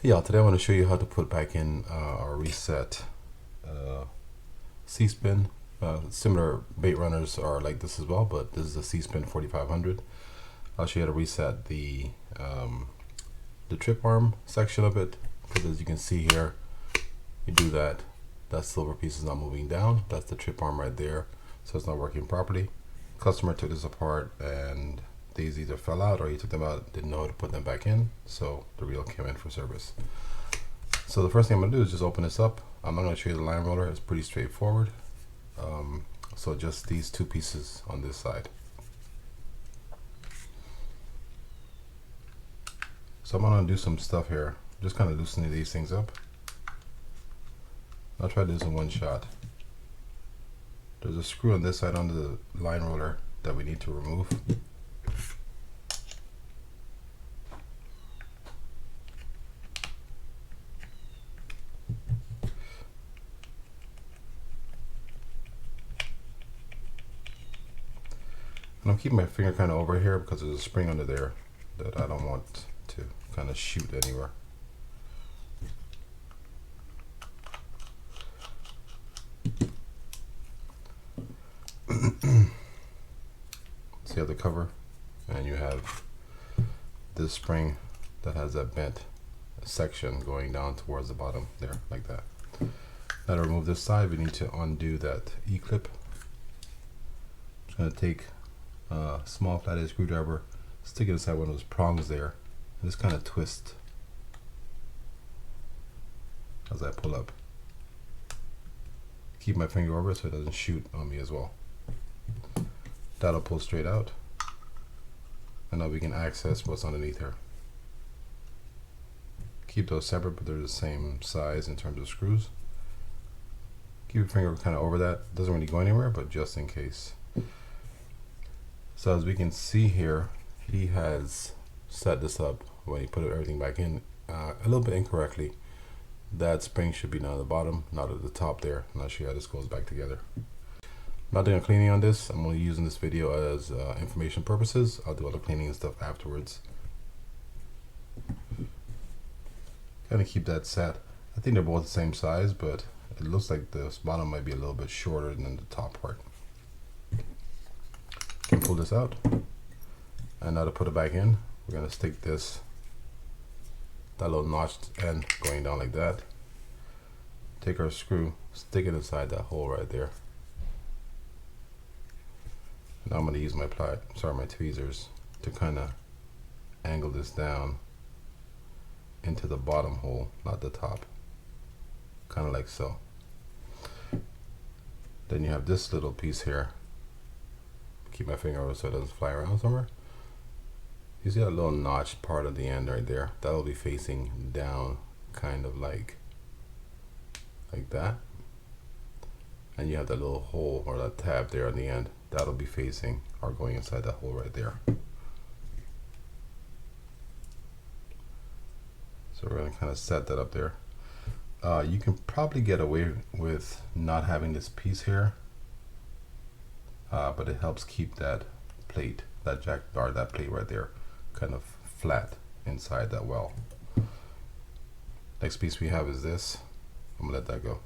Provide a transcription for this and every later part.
Yeah, today I want to show you how to put back in our reset C-spin. Similar bait runners are like this as well, but this is a C-spin 4500. I'll show you how to reset the trip arm section of it, because as you can see here, you do that, that silver piece is not moving down. That's the trip arm right there, so it's not working properly. Customer took this apart and these either fell out or he took them out, didn't know how to put them back in, so the reel came in for service. So the first thing I'm going to do is just open this up. I'm not going to show you the line roller, it's pretty straightforward. So just these two pieces on this side. So I'm going to do some stuff here, just kind of loosening these things up. I'll try this in one shot. There's a screw on this side under the line roller that we need to remove. And I'm keeping my finger kind of over here because there's a spring under there that I don't want to kind of shoot anywhere. So you have the cover and you have this spring that has that bent section going down towards the bottom there, like that. Now to remove this side, we need to undo that E-clip. I'm just going to take a small flathead screwdriver, stick it inside one of those prongs there, and just kind of twist as I pull up. Keep my finger over it so it doesn't shoot on me as well. That'll pull straight out, and now we can access what's underneath here. Keep those separate, but they're the same size in terms of screws. Keep your finger kind of over that. Doesn't really go anywhere, but just in case. So as we can see here, he has set this up when he put everything back in a little bit incorrectly. That spring should be down at the bottom, not at the top there. I'm not sure how this goes back together. I'm not doing a cleaning on this. I'm only using this video as information purposes. I'll do all the cleaning and stuff afterwards. Kind of keep that set. I think they're both the same size, but it looks like this bottom might be a little bit shorter than the top part. Can pull this out, and now to put it back in, we're going to stick that little notched end going down like that. Take our screw, stick it inside that hole right there. Now I'm going to use my my tweezers to kind of angle this down into the bottom hole, not the top, kind of like so. Then you have this little piece here. Keep my finger over so it doesn't fly around somewhere. You see that little notched part of the end right there? That'll be facing down, kind of like that. And you have that little hole or that tab there on the end. That'll be facing or going inside that hole right there. So we're going to kind of set that up there. You can probably get away with not having this piece here, but it helps keep that plate, that plate right there, kind of flat inside that well. Next piece we have is this. I'm gonna let that go.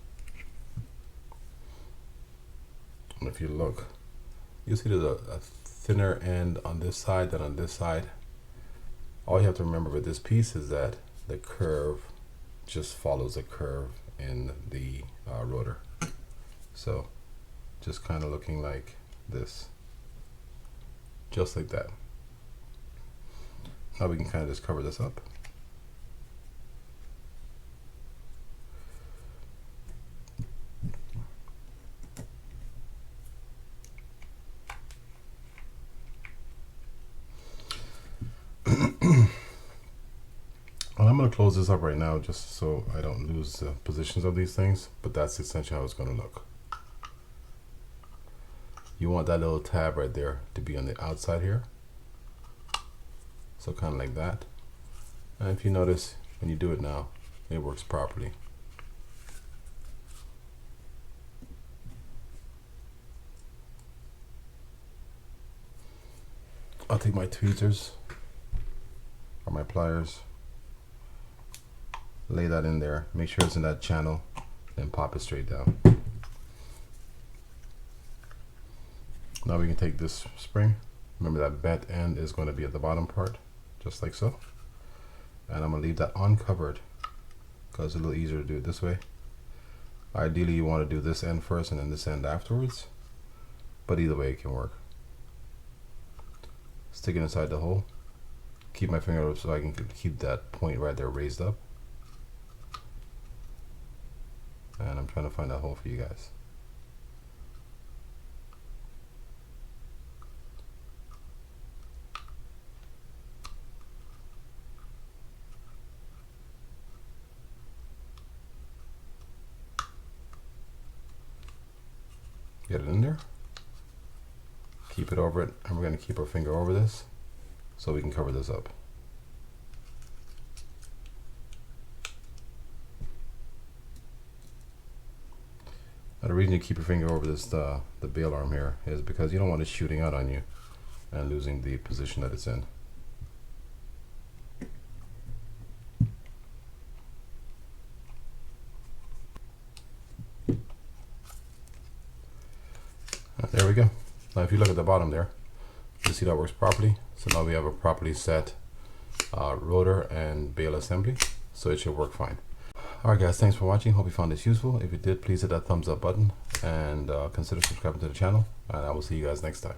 And if you look, you'll see there's a thinner end on this side than on this side. All you have to remember with this piece is that the curve just follows a curve in the rotor. So just kind of looking like this, just like that. Now we can kind of just cover this up. And I'm going to close this up right now just so I don't lose the positions of these things, but that's essentially how it's going to look. You want that little tab right there to be on the outside here, so kind of like that. And if you notice, when you do it now, it works properly. I'll take my tweezers or my pliers, lay that in there, make sure it's in that channel, then pop it straight down. Now we can take this spring. Remember that bent end is going to be at the bottom part, just like so. And I'm going to leave that uncovered because it's a little easier to do it this way. Ideally you want to do this end first and then this end afterwards, but either way it can work. Stick it inside the hole. Keep my finger up so I can keep that point right there raised up. And I'm trying to find that hole for you guys. Get it in there. Keep it over it, and we're going to keep our finger over this so we can cover this up. Now the reason you keep your finger over this, the bail arm here, is because you don't want it shooting out on you and losing the position that it's in. There we go. Now if you look at the bottom there, you see that works properly. So now we have a properly set rotor and bail assembly, so it should work fine. Alright guys, thanks for watching. Hope you found this useful. If you did, please hit that thumbs up button and consider subscribing to the channel, and I will see you guys next time.